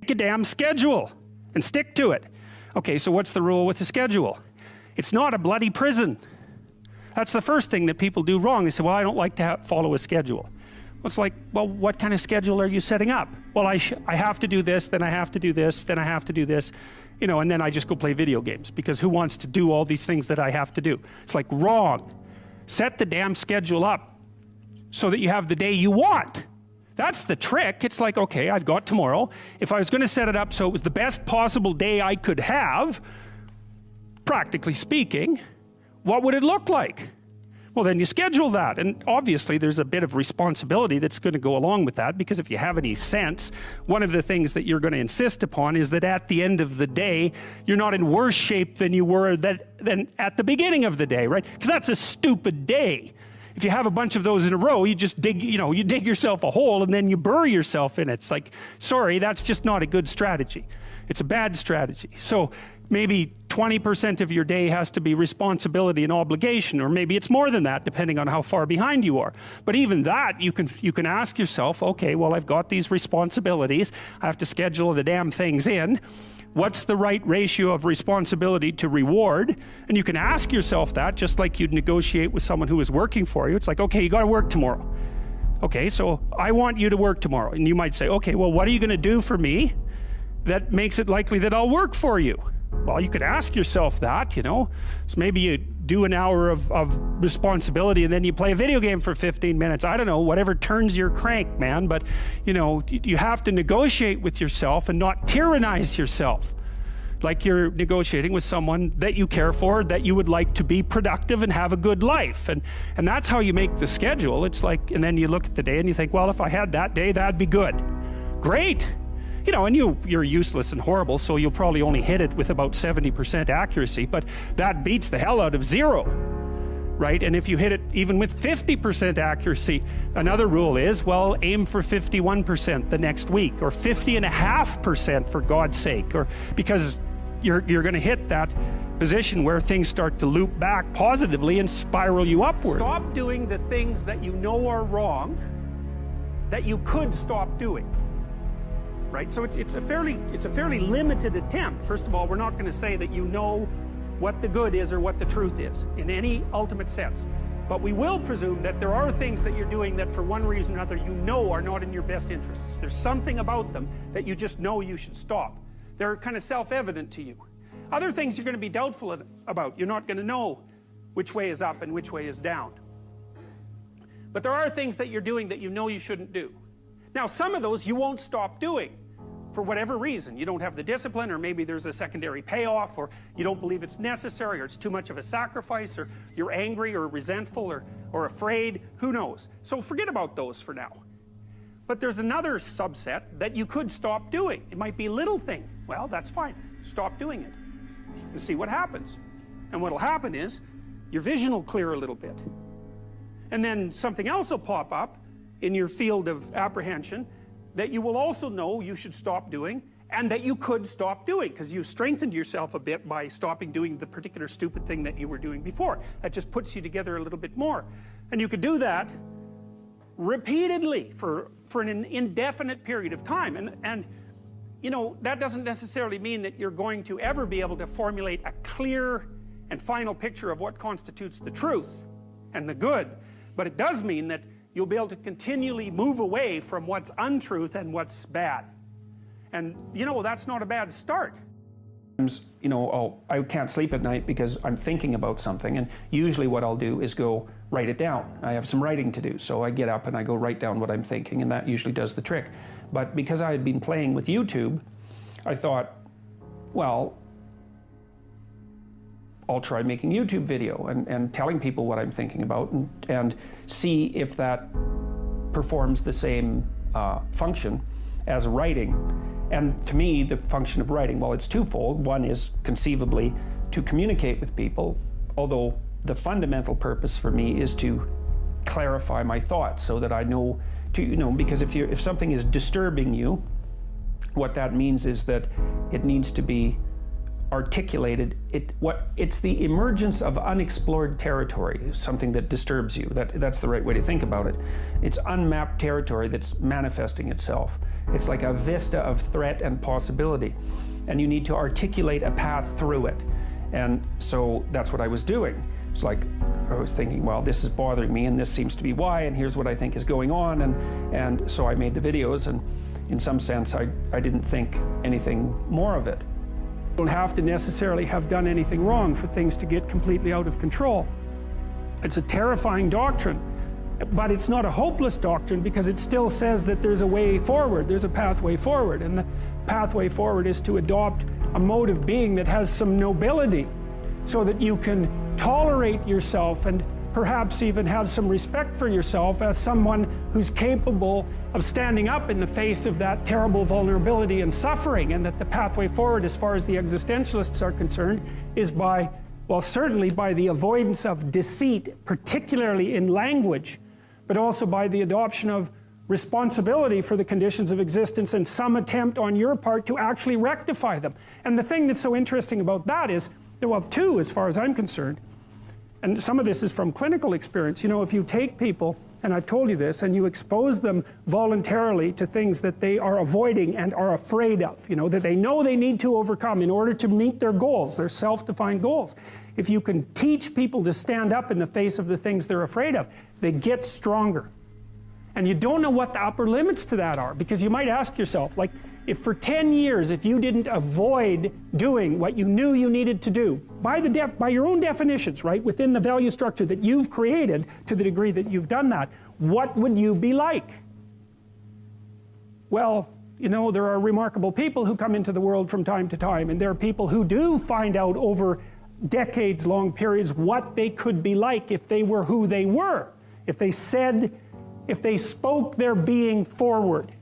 Make a damn schedule and stick to it. Okay, so what's the rule with the schedule? It's not a bloody prison. That's the first thing that people do wrong. They say, well, I don't like to follow a schedule. Well, it's like, well, what kind of schedule are you setting up? Well, I have to do this, then I have to do this, then I have to do this, you know, and then I just go play video games, because who wants to do all these things that I have to do? It's like, wrong. Set the damn schedule up so that you have the day you want. That's the trick. It's like, okay, I've got tomorrow. If I was going to set it up so it was the best possible day I could have, practically speaking, what would it look like? Well, then you schedule that, and obviously there's a bit of responsibility that's going to go along with that, because if you have any sense, one of the things that you're going to insist upon is that at the end of the day you're not in worse shape than you were than at the beginning of the day, right? Because that's a stupid day. If you have a bunch of those in a row, you just dig, you know, you dig yourself a hole and then you bury yourself in it. It's like, sorry, that's just not a good strategy. It's a bad strategy. So maybe 20% of your day has to be responsibility and obligation, or maybe it's more than that depending on how far behind you are. But even that, you can ask yourself, okay, well, I've got these responsibilities, I have to schedule the damn things in. What's the right ratio of responsibility to reward? And you can ask yourself that just like you'd negotiate with someone who is working for you. It's like, okay, you got to work tomorrow. Okay, so I want you to work tomorrow. And you might say, okay, well, what are you going to do for me that makes it likely that I'll work for you? Well, you could ask yourself that, you know. So maybe you do an hour of responsibility and then you play a video game for 15 minutes. I don't know, whatever turns your crank, man. But, you know, you have to negotiate with yourself and not tyrannize yourself. Like you're negotiating with someone that you care for, that you would like to be productive and have a good life. And that's how you make the schedule. It's like, and then you look at the day and you think, well, if I had that day, that'd be good. Great. You know, and you're useless and horrible, so you'll probably only hit it with about 70% accuracy, but that beats the hell out of 0, right? And if you hit it even with 50% accuracy, another rule is, well, aim for 51% the next week, or 50.5% for God's sake, or because you're going to hit that position where things start to loop back positively and spiral you upward. Stop doing the things that you know are wrong that you could stop doing. Right? So it's a fairly limited attempt. First of all, we're not going to say that you know what the good is or what the truth is in any ultimate sense. But we will presume that there are things that you're doing that for one reason or another you know are not in your best interests. There's something about them that you just know you should stop. They're kind of self-evident to you. Other things you're going to be doubtful about. You're not going to know which way is up and which way is down. But there are things that you're doing that you know you shouldn't do. Now, some of those you won't stop doing. For whatever reason, you don't have the discipline, or maybe there's a secondary payoff, or you don't believe it's necessary, or it's too much of a sacrifice, or you're angry or resentful or afraid, who knows. So forget about those for now. But there's another subset that you could stop doing. It might be a little thing. Well, that's fine. Stop doing it and see what happens. And what'll happen is your vision will clear a little bit. And then something else will pop up in your field of apprehension that you will also know you should stop doing, and that you could stop doing, because you strengthened yourself a bit by stopping doing the particular stupid thing that you were doing before. That just puts you together a little bit more. And you could do that repeatedly for an indefinite period of time. And you know, that doesn't necessarily mean that you're going to ever be able to formulate a clear and final picture of what constitutes the truth and the good. But it does mean that you'll be able to continually move away from what's untruth and what's bad. And, you know, that's not a bad start. You know, I can't sleep at night because I'm thinking about something, and usually what I'll do is go write it down. I have some writing to do, so I get up and I go write down what I'm thinking, and that usually does the trick. But because I had been playing with YouTube, I thought, well, I'll try making a YouTube video and telling people what I'm thinking about, and see if that performs the same function as writing. And to me, the function of writing, well, it's twofold. One is conceivably to communicate with people, although the fundamental purpose for me is to clarify my thoughts so that I know to, you know, because if something is disturbing you, what that means is that it needs to be articulated, it's the emergence of unexplored territory, something that disturbs you. That's the right way to think about it. It's unmapped territory that's manifesting itself. It's like a vista of threat and possibility, and you need to articulate a path through it. And so that's what I was doing. It's like I was thinking, well, this is bothering me, and this seems to be why, and here's what I think is going on, and so I made the videos, and in some sense I didn't think anything more of it. You don't have to necessarily have done anything wrong for things to get completely out of control. It's a terrifying doctrine, but it's not a hopeless doctrine, because it still says that there's a way forward, there's a pathway forward, and the pathway forward is to adopt a mode of being that has some nobility, so that you can tolerate yourself and perhaps even have some respect for yourself as someone who's capable of standing up in the face of that terrible vulnerability and suffering, and that the pathway forward, as far as the existentialists are concerned, is by, well, certainly by the avoidance of deceit, particularly in language, but also by the adoption of responsibility for the conditions of existence and some attempt on your part to actually rectify them. And the thing that's so interesting about that is, well, two, as far as I'm concerned, and some of this is from clinical experience. You know, if you take people, and I've told you this, and you expose them voluntarily to things that they are avoiding and are afraid of, you know, that they know they need to overcome in order to meet their goals, their self-defined goals. If you can teach people to stand up in the face of the things they're afraid of, they get stronger. And you don't know what the upper limits to that are, because you might ask yourself, like, if for 10 years, if you didn't avoid doing what you knew you needed to do, by your own definitions, right, within the value structure that you've created, to the degree that you've done that, what would you be like? Well, you know, there are remarkable people who come into the world from time to time, and there are people who do find out over decades-long periods what they could be like if they were who they were, if they spoke their being forward.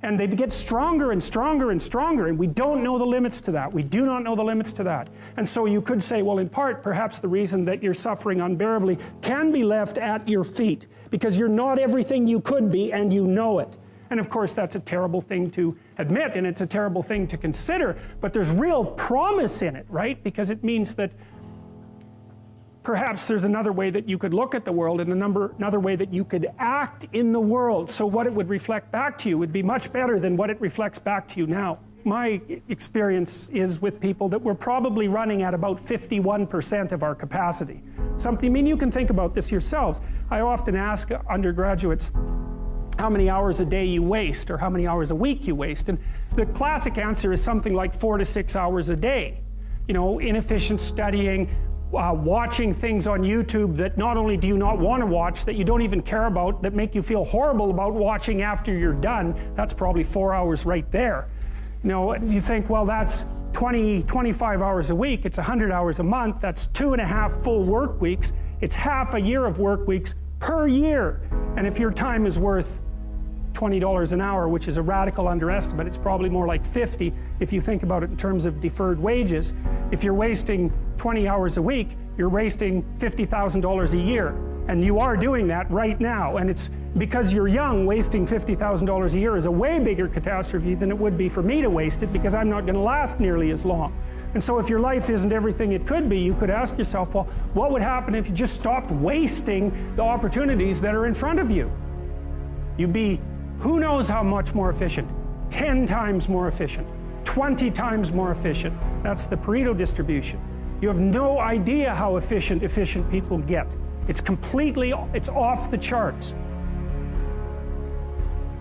And they get stronger and stronger and stronger, and we don't know the limits to that. We do not know the limits to that. And so you could say, well, in part, perhaps the reason that you're suffering unbearably can be left at your feet, because you're not everything you could be, and you know it. And of course, that's a terrible thing to admit, and it's a terrible thing to consider, but there's real promise in it, right? Because it means that perhaps there's another way that you could look at the world, and another way that you could act in the world, so what it would reflect back to you would be much better than what it reflects back to you now. My experience is with people that we're probably running at about 51% of our capacity. Something, I mean, you can think about this yourselves. I often ask undergraduates how many hours a day you waste, or how many hours a week you waste, and the classic answer is something like 4 to 6 hours a day. You know, inefficient studying, watching things on YouTube that not only do you not want to watch, that you don't even care about, that make you feel horrible about watching after you're done. That's probably 4 hours right there. You know, you think, well, that's 25 hours a week, it's 100 hours a month, that's 2.5 full work weeks, it's half a year of work weeks per year. And if your time is worth $20 an hour, which is a radical underestimate, it's probably more like 50 if you think about it in terms of deferred wages. If you're wasting 20 hours a week, you're wasting $50,000 a year. And you are doing that right now. And it's because you're young, wasting $50,000 a year is a way bigger catastrophe than it would be for me to waste it, because I'm not going to last nearly as long. And so if your life isn't everything it could be, you could ask yourself, well, what would happen if you just stopped wasting the opportunities that are in front of you? You'd be who knows how much more efficient? 10 times more efficient, 20 times more efficient. That's the Pareto distribution. You have no idea how efficient people get. It's off the charts.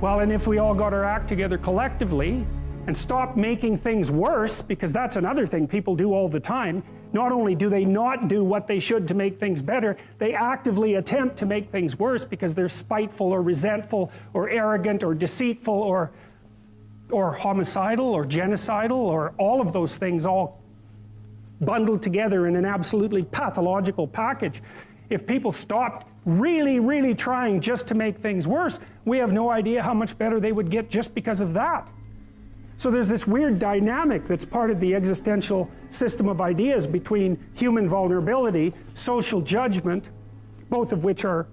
Well, and if we all got our act together collectively and stopped making things worse, because that's another thing people do all the time, not only do they not do what they should to make things better, they actively attempt to make things worse because they're spiteful or resentful or arrogant or deceitful or homicidal or genocidal, or all of those things all bundled together in an absolutely pathological package. If people stopped really, really trying just to make things worse, we have no idea how much better they would get just because of that. So there's this weird dynamic that's part of the existential system of ideas between human vulnerability, social judgment, both of which are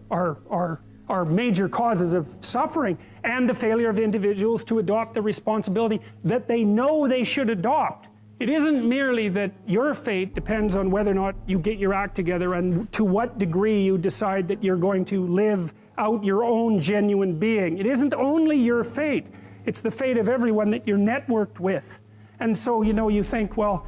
major causes of suffering, and the failure of individuals to adopt the responsibility that they know they should adopt It isn't merely that your fate depends on whether or not you get your act together and to what degree you decide that you're going to live out your own genuine being. It isn't only your fate, it's the fate of everyone that you're networked with. And so, you know, you think, well,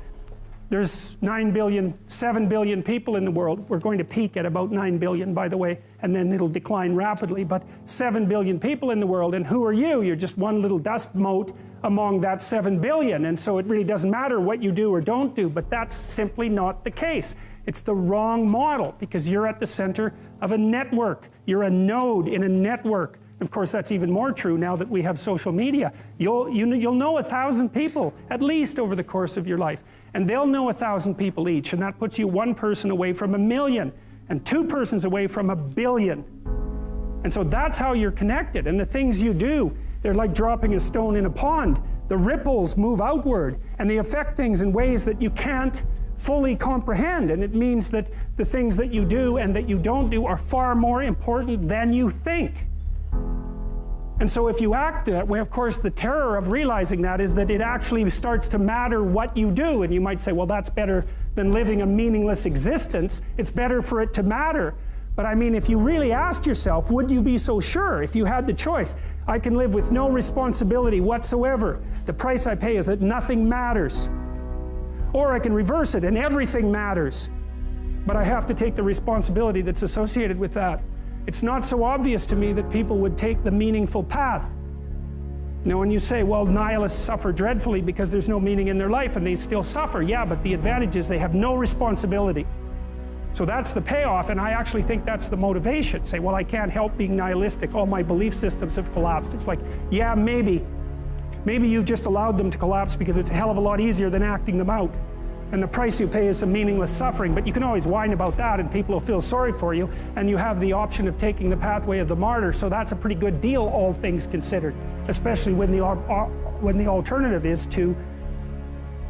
there's 9 billion, 7 billion people in the world. We're going to peak at about 9 billion, by the way, and then it'll decline rapidly, but 7 billion people in the world, and who are you? You're just one little dust mote among that 7 billion, and so it really doesn't matter what you do or don't do, but that's simply not the case. It's the wrong model, because you're at the center of a network. You're a node in a network. Of course, that's even more true now that we have social media. You'll know 1,000 people, at least over the course of your life, and they'll know 1,000 people each, and that puts you one person away from 1 million, and 2 persons away from 1 billion. And so that's how you're connected, and the things you do, they're like dropping a stone in a pond. The ripples move outward, and they affect things in ways that you can't fully comprehend, and it means that the things that you do and that you don't do are far more important than you think. And so if you act that way, of course, the terror of realizing that is that it actually starts to matter what you do, and you might say, well, that's better than living a meaningless existence. It's better for it to matter. But I mean, if you really asked yourself, would you be so sure if you had the choice? I can live with no responsibility whatsoever. The price I pay is that nothing matters. Or I can reverse it and everything matters. But I have to take the responsibility that's associated with that. It's not so obvious to me that people would take the meaningful path. You know, when you say, well, nihilists suffer dreadfully because there's no meaning in their life, and they still suffer. Yeah, but the advantage is they have no responsibility. So that's the payoff, and I actually think that's the motivation. Say, well, I can't help being nihilistic. All my belief systems have collapsed. It's like, yeah, maybe. Maybe you've just allowed them to collapse because it's a hell of a lot easier than acting them out. And the price you pay is some meaningless suffering, but you can always whine about that and people will feel sorry for you, and you have the option of taking the pathway of the martyr, so that's a pretty good deal, all things considered, especially when the alternative is to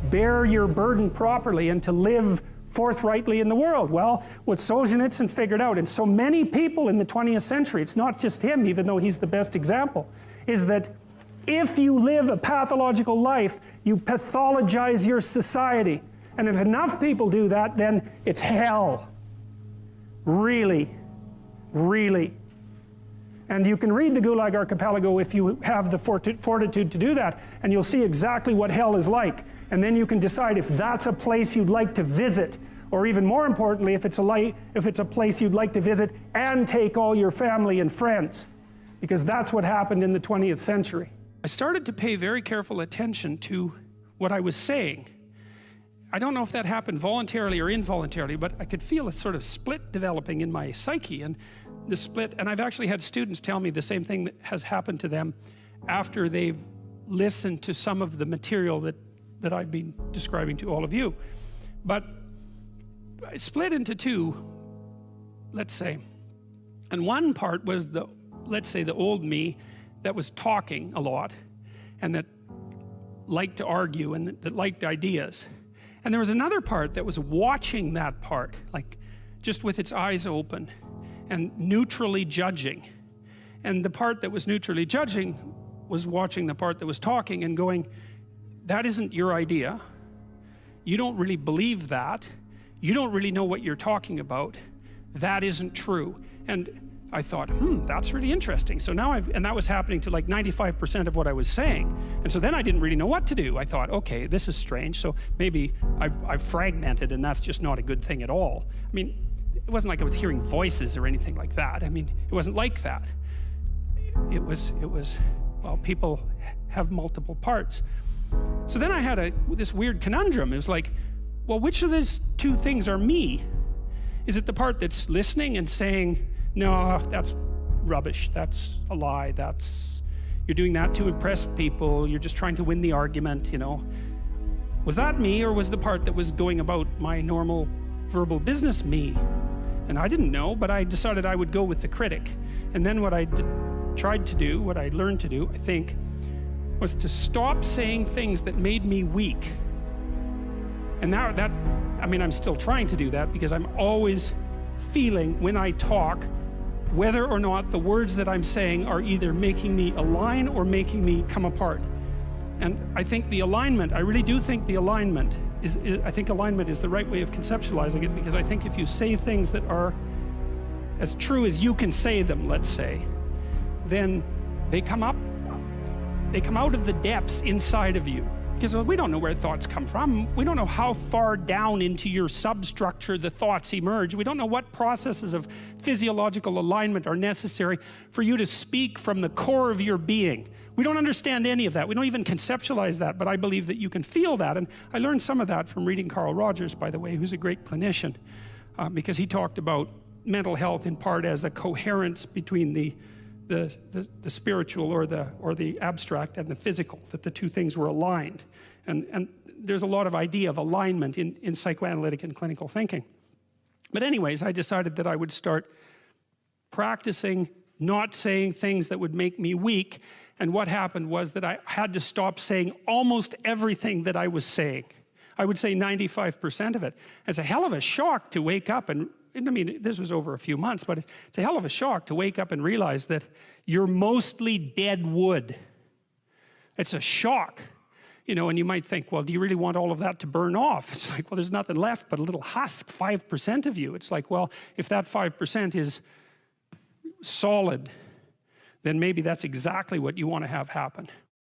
bear your burden properly and to live forthrightly in the world. Well, what Solzhenitsyn figured out, and so many people in the 20th century, it's not just him, even though he's the best example, is that if you live a pathological life, you pathologize your society. And if enough people do that, then it's hell. Really, really. And you can read the Gulag Archipelago if you have the fortitude to do that, and you'll see exactly what hell is like. And then you can decide if that's a place you'd like to visit, or even more importantly, if it's a place you'd like to visit and take all your family and friends, because that's what happened in the 20th century. I started to pay very careful attention to what I was saying. I don't know if that happened voluntarily or involuntarily, but I could feel a sort of split developing in my psyche, and the split, and I've actually had students tell me the same thing that has happened to them after they've listened to some of the material that I've been describing to all of you. But I split into two, let's say, and one part was let's say the old me that was talking a lot and that liked to argue and that liked ideas. And there was another part that was watching that part, like just with its eyes open and neutrally judging. And the part that was neutrally judging was watching the part that was talking and going, that isn't your idea. You don't really believe that. You don't really know what you're talking about. That isn't true. And I thought, that's really interesting. So now and that was happening to like 95% of what I was saying. And so then I didn't really know what to do. I thought, okay, this is strange. So maybe I've fragmented, and that's just not a good thing at all. I mean, it wasn't like I was hearing voices or anything like that. I mean, it wasn't like that. It was, well, people have multiple parts. So then I had this weird conundrum. It was like, well, which of these two things are me? Is it the part that's listening and saying, no, that's rubbish, that's a lie, you're doing that to impress people, you're just trying to win the argument, you know? Was that me, or was the part that was going about my normal verbal business me? And I didn't know, but I decided I would go with the critic. And then what I tried to do, what I learned to do, I think, was to stop saying things that made me weak. And now I mean, I'm still trying to do that, because I'm always feeling when I talk whether or not the words that I'm saying are either making me align or making me come apart. And I think the alignment, I really do think the alignment I think alignment is the right way of conceptualizing it, because I think if you say things that are as true as you can say them, let's say, then they come out of the depths inside of you. Because we don't know where thoughts come from. We don't know how far down into your substructure the thoughts emerge. We don't know what processes of physiological alignment are necessary for you to speak from the core of your being. We don't understand any of that. We don't even conceptualize that, but I believe that you can feel that. And I learned some of that from reading Carl Rogers, by the way, who's a great clinician, because he talked about mental health in part as the coherence between the spiritual or the abstract and the physical, that the two things were aligned. And there's a lot of idea of alignment in psychoanalytic and clinical thinking. But anyways, I decided that I would start practicing not saying things that would make me weak. And what happened was that I had to stop saying almost everything that I was saying. I would say 95% of it. It's a hell of a shock to wake up and I mean, this was over a few months, but it's a hell of a shock to wake up and realize that you're mostly dead wood. It's a shock, you know, and you might think, well, do you really want all of that to burn off? It's like, well, there's nothing left but a little husk, 5% of you. It's like, well, if that 5% is solid, then maybe that's exactly what you want to have happen.